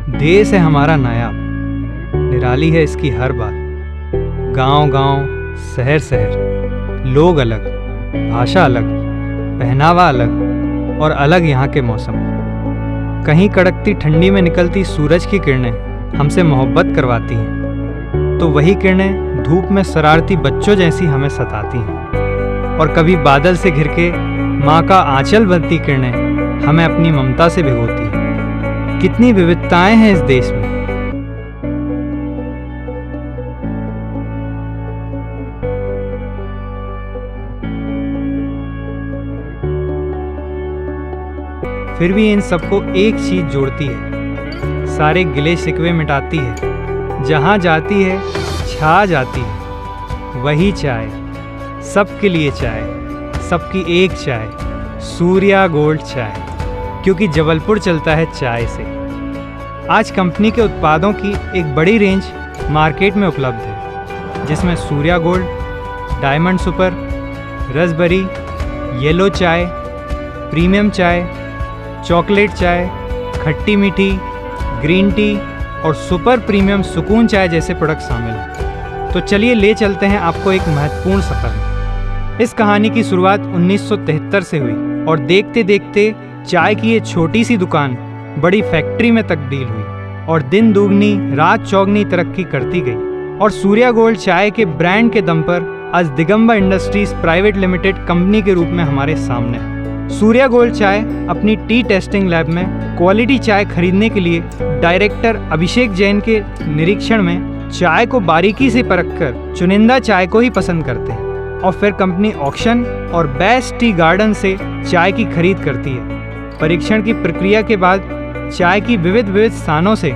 देश है हमारा नायाब, निराली है इसकी हर बात। गांव गांव, शहर शहर, लोग अलग, भाषा अलग, पहनावा अलग और अलग यहाँ के मौसम। कहीं कड़कती ठंडी में निकलती सूरज की किरणें हमसे मोहब्बत करवाती हैं, तो वही किरणें धूप में शरारती बच्चों जैसी हमें सताती हैं। और कभी बादल से घिर के माँ का आंचल बनती किरणें हमें अपनी ममता से भिगोती हैं। कितनी विविधताएं हैं इस देश में। फिर भी इन सबको एक चीज जोड़ती है, सारे गिले शिकवे मिटाती है। जहां जाती है छा जाती है वही चाय, सबके लिए चाय, सबकी एक चाय, सूर्या गोल्ड चाय, क्योंकि जबलपुर चलता है चाय से। आज कंपनी के उत्पादों की एक बड़ी रेंज मार्केट में उपलब्ध है, जिसमें Surya gold, diamond super, raspberry, yellow चाय, प्रीमियम चाय, चॉकलेट चाय, खट्टी मीठी, ग्रीन टी और सुपर प्रीमियम सुकून चाय जैसे प्रोडक्ट शामिल हैं। तो चलिए ले चलते हैं आपको एक महत्वपूर्ण सफर में। इस कहानी की शुरुआत 1973 से हुई और देखते देखते चाय की ये छोटी सी दुकान बड़ी फैक्ट्री में तब्दील हुई और दिन दुगनी रात चौगनी तरक्की करती गई। और सूर्या गोल्ड चाय के ब्रांड के दम पर आज Digambar industries private limited company के रूप में हमारे सामने है। सूर्या गोल्ड चाय अपनी टी टेस्टिंग लैब में क्वालिटी चाय खरीदने के लिए डायरेक्टर अभिषेक जैन के निरीक्षण में चाय को बारीकी से परखकर चुनिंदा चाय को ही पसंद करते हैं और फिर कंपनी ऑक्शन और बेस्ट टी गार्डन से चाय की खरीद करती है। परीक्षण की प्रक्रिया के बाद चाय की विविध स्थानों से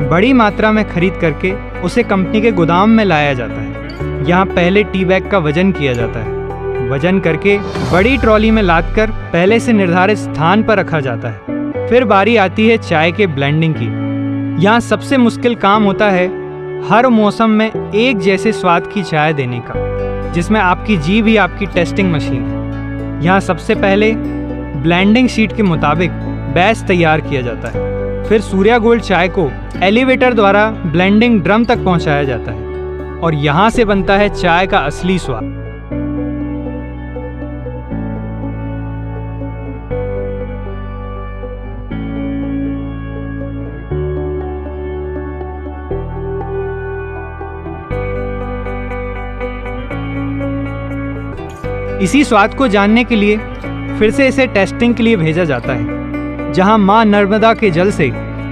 बड़ी मात्रा में खरीद करके उसे कंपनी के गोदाम में लाया जाता है। यहाँ पहले टी बैग का वजन किया जाता है। वजन करके बड़ी ट्रॉली में लादकर पहले से निर्धारित स्थान पर रखा जाता है। फिर बारी आती है चाय के ब्लेंडिंग की। यहाँ सबसे मुश्किल काम होता है हर मौसम में एक जैसे स्वाद की चाय देने का, जिसमें आपकी जीभ ही आपकी टेस्टिंग मशीन है। यहाँ सबसे पहले ब्लेंडिंग शीट के मुताबिक बैच तैयार किया जाता है। फिर सूर्या गोल्ड चाय को एलिवेटर द्वारा ब्लेंडिंग ड्रम तक पहुँचाया जाता है और यहाँ से बनता है चाय का असली स्वाद। इसी स्वाद को जानने के लिए फिर से इसे टेस्टिंग के लिए भेजा जाता है, जहां मां नर्मदा के जल से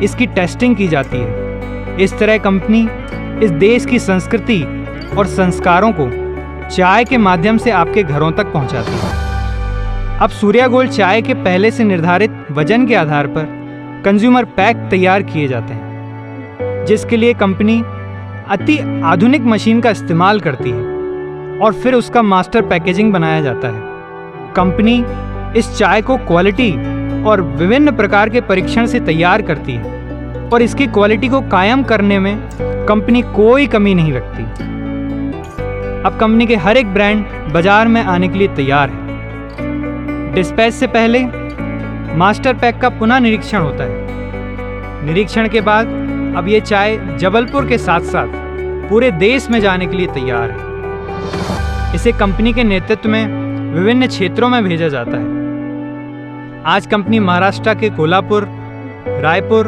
इसकी टेस्टिंग की जाती है। इस तरह कंपनी इस देश की संस्कृति और संस्कारों को चाय के माध्यम से आपके घरों तक पहुंचाती है। अब सूर्या गोल्ड चाय के पहले से निर्धारित वजन के आधार पर कंज्यूमर पैक तैयार किए जाते हैं, जिसके लिए कंपनी अति आधुनिक मशीन का इस्तेमाल करती है और फिर उसका मास्टर पैकेजिंग बनाया जाता है। कंपनी इस चाय को क्वालिटी और विभिन्न प्रकार के परीक्षण से तैयार करती है और इसकी क्वालिटी को कायम करने में कंपनी कोई कमी नहीं रखती। अब कंपनी के हर एक ब्रांड बाजार में आने के लिए तैयार है। डिस्पैच से पहले मास्टर पैक का पुनः निरीक्षण होता है। निरीक्षण के बाद अब ये चाय जबलपुर के साथ साथ पूरे देश में जाने के लिए तैयार है। इसे कंपनी के नेतृत्व में विभिन्न क्षेत्रों में भेजा जाता है। आज कंपनी महाराष्ट्र के कोल्हापुर, रायपुर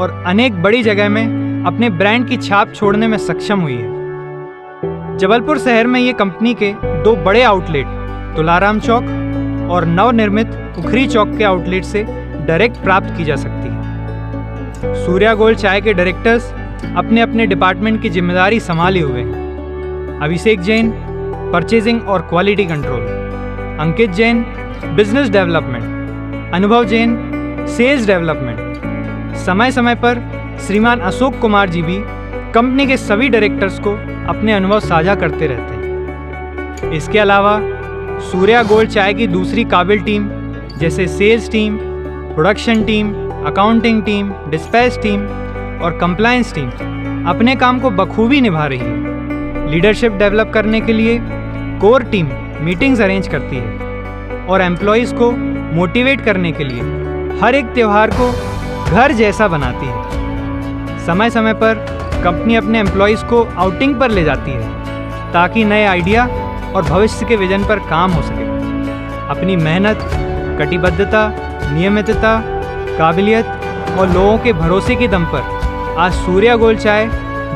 और अनेक बड़ी जगह में अपने ब्रांड की छाप छोड़ने में सक्षम हुई है। जबलपुर शहर में ये कंपनी के दो बड़े आउटलेट तुलाराम चौक और नवनिर्मित उखरी चौक के आउटलेट से डायरेक्ट प्राप्त की जा सकती है। सूर्या गोल्ड चाय के डायरेक्टर्स अपने अपने डिपार्टमेंट की जिम्मेदारी संभाले हुए हैं। अभिषेक जैन परचेजिंग और क्वालिटी कंट्रोल, अंकित जैन बिजनेस डेवलपमेंट, अनुभव जैन सेल्स डेवलपमेंट। समय समय पर श्रीमान अशोक कुमार जी भी कंपनी के सभी डायरेक्टर्स को अपने अनुभव साझा करते रहते हैं। इसके अलावा सूर्या गोल्ड चाय की दूसरी काबिल टीम जैसे sales team, production team, accounting team, dispatch team और कंप्लायंस टीम अपने काम को बखूबी निभा रही है। लीडरशिप डेवलप करने के लिए कोर टीम मीटिंग्स अरेंज करती है और एम्प्लॉयज़ को मोटिवेट करने के लिए हर एक त्यौहार को घर जैसा बनाती है। समय समय पर कंपनी अपने एम्प्लॉयज़ को आउटिंग पर ले जाती है ताकि नए आइडिया और भविष्य के विजन पर काम हो सके। अपनी मेहनत, कटिबद्धता, नियमितता, काबिलियत और लोगों के भरोसे के दम पर आज सूर्या गोल्ड चाय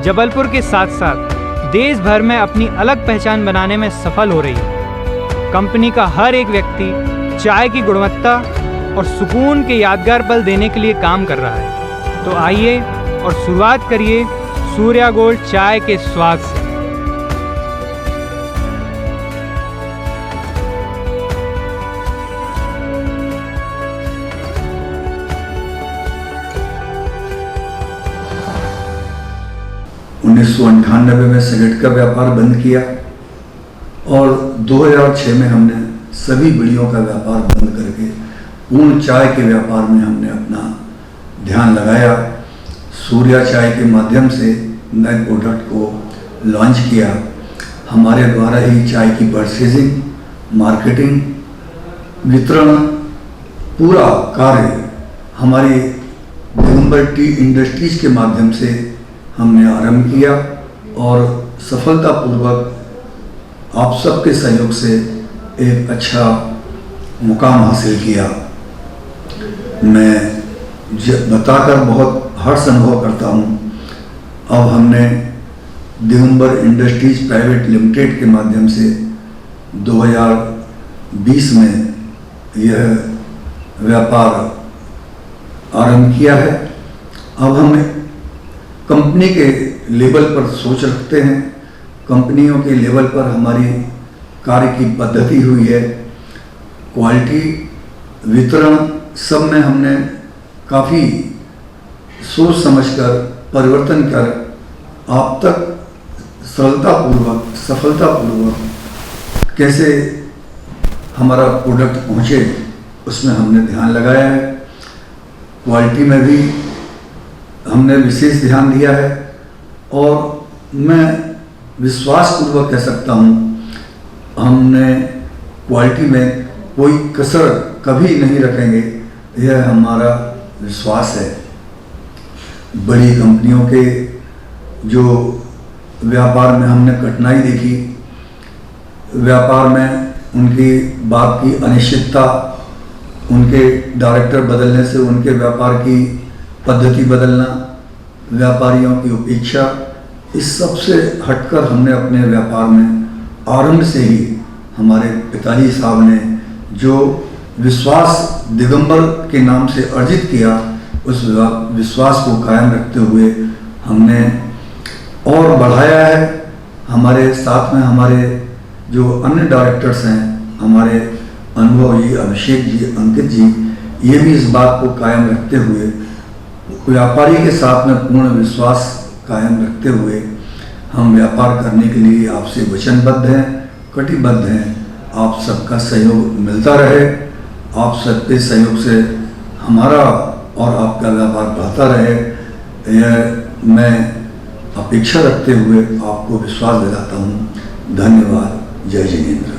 जबलपुर के साथ साथ देश भर में अपनी अलग पहचान बनाने में सफल हो रही है। कंपनी का हर एक व्यक्ति चाय की गुणवत्ता और सुकून के यादगार पल देने के लिए काम कर रहा है। तो आइए और शुरुआत करिए सूर्या गोल्ड चाय के स्वाद से। उन्नीस में सिगरेट का व्यापार बंद किया और 2006 में हमने सभी बीड़ियों का व्यापार बंद करके पूर्ण चाय के व्यापार में हमने अपना ध्यान लगाया। सूर्या चाय के माध्यम से नए प्रोडक्ट को लॉन्च किया। हमारे द्वारा ही चाय की परचेजिंग, मार्केटिंग, वितरण, पूरा कार्य हमारी दिगंबर टी इंडस्ट्रीज के माध्यम से हमने आरंभ किया और सफलतापूर्वक आप सबके सहयोग से एक अच्छा मुकाम हासिल किया। मैं बताकर बहुत हर्ष अनुभव करता हूँ। अब हमने दिगंबर इंडस्ट्रीज प्राइवेट लिमिटेड के माध्यम से 2020 में यह व्यापार आरंभ किया है। अब हमें कंपनी के लेवल पर सोच रखते हैं। कंपनियों के लेवल पर हमारी कार्य की पद्धति हुई है। क्वालिटी, वितरण सब में हमने काफ़ी सोच समझकर परिवर्तन कर आप तक सरलतापूर्वक, सफलतापूर्वक कैसे हमारा प्रोडक्ट पहुँचे उसमें हमने ध्यान लगाया है। क्वालिटी में भी हमने विशेष ध्यान दिया है और मैं विश्वासपूर्वक कह सकता हूँ हमने क्वालिटी में कोई कसर कभी नहीं रखेंगे, यह हमारा विश्वास है। बड़ी कंपनियों के जो व्यापार में हमने कठिनाई देखी, व्यापार में उनकी बात की अनिश्चितता, उनके डायरेक्टर बदलने से उनके व्यापार की पद्धति बदलना, व्यापारियों की उपेक्षा, इस सब से हटकर हमने अपने व्यापार में आरंभ से ही हमारे पिताजी साहब ने जो विश्वास दिगंबर के नाम से अर्जित किया, उस विश्वास को कायम रखते हुए हमने और बढ़ाया है। हमारे साथ में हमारे जो अन्य डायरेक्टर्स हैं, हमारे अनुभव जी, अभिषेक जी, अंकित जी, ये भी इस बात को कायम रखते हुए व्यापारी के साथ में पूर्ण विश्वास कायम रखते हुए हम व्यापार करने के लिए आपसे वचनबद्ध हैं, कटिबद्ध हैं। आप सबका सहयोग मिलता रहे, आप सबके सहयोग से हमारा और आपका व्यापार बढ़ता रहे, यह मैं अपेक्षा रखते हुए आपको विश्वास दिलाता हूँ। धन्यवाद। जय जिनेंद्र।